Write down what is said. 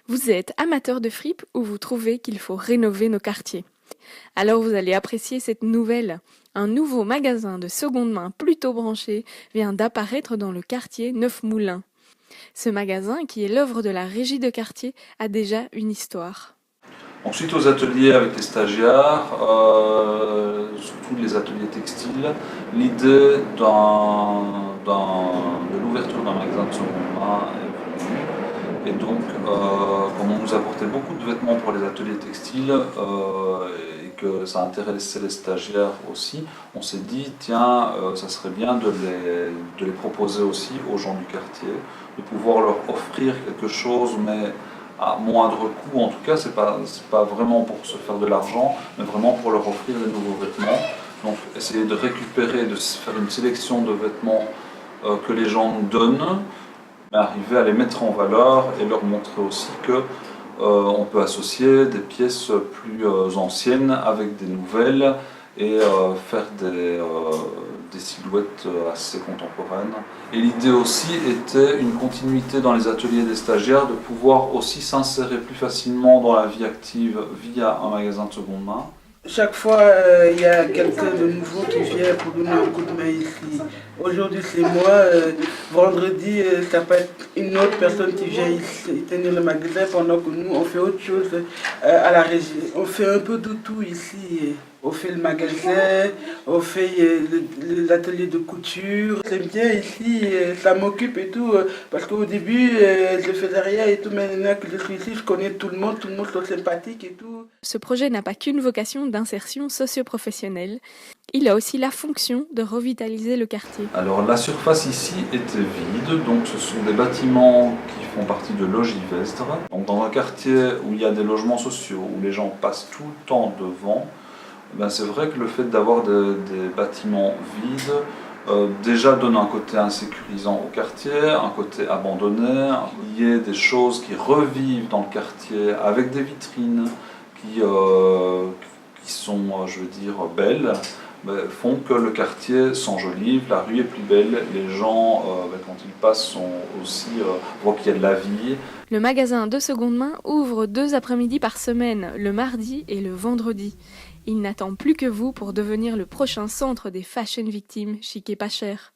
Vous êtes amateur de fripes ou vous trouvez qu'il faut rénover nos quartiers? Alors vous allez apprécier cette nouvelle. Un nouveau magasin de seconde main plutôt branché vient d'apparaître dans le quartier Neuf-Moulins. Ce magasin, qui est l'œuvre de la régie de quartier, a déjà une histoire. Donc, suite aux ateliers avec les stagiaires, surtout les ateliers textiles, l'idée de l'ouverture d'un magasin de seconde main est venue. Et donc, comme on nous apportait beaucoup de vêtements pour les ateliers textiles et que ça intéressait les stagiaires aussi, on s'est dit, tiens, ça serait bien de les proposer aussi aux gens du quartier, de pouvoir leur offrir quelque chose, mais à moindre coût. En tout cas, c'est pas vraiment pour se faire de l'argent, mais vraiment pour leur offrir des nouveaux vêtements. Donc, essayer de récupérer, de faire une sélection de vêtements que les gens nous donnent, mais arriver à les mettre en valeur et leur montrer aussi que on peut associer des pièces plus anciennes avec des nouvelles et faire des silhouettes assez contemporaines. Et l'idée aussi était une continuité dans les ateliers des stagiaires, de pouvoir aussi s'insérer plus facilement dans la vie active via un magasin de seconde main. Chaque fois, il y a quelqu'un de nouveau qui vient pour donner un coup de main ici. Aujourd'hui, c'est moi. Vendredi, ça peut être une autre personne qui vient ici tenir le magasin pendant que nous, on fait autre chose à la régie. On fait un peu de tout ici. On fait le magasin, on fait l'atelier de couture. J'aime bien ici, ça m'occupe et tout. Parce qu'au début, je faisais rien et tout. Maintenant que je suis ici, je connais tout le monde sont sympathiques et tout. Ce projet n'a pas qu'une vocation d'insertion socio-professionnelle, il a aussi la fonction de revitaliser le quartier. Alors la surface ici était vide, donc ce sont des bâtiments qui font partie de Logivestre. Donc dans un quartier où il y a des logements sociaux, où les gens passent tout le temps devant, c'est vrai que le fait d'avoir des bâtiments vides déjà donne un côté insécurisant au quartier, un côté abandonné. Il y a des choses qui revivent dans le quartier avec des vitrines qui sont, je veux dire, belles, font que le quartier s'enjolive, la rue est plus belle, les gens, quand ils passent, sont aussi, voient qu'il y a de la vie. Le magasin de seconde main ouvre 2 après-midi par semaine, le mardi et le vendredi. Il n'attend plus que vous pour devenir le prochain centre des fashion victimes chic et pas cher.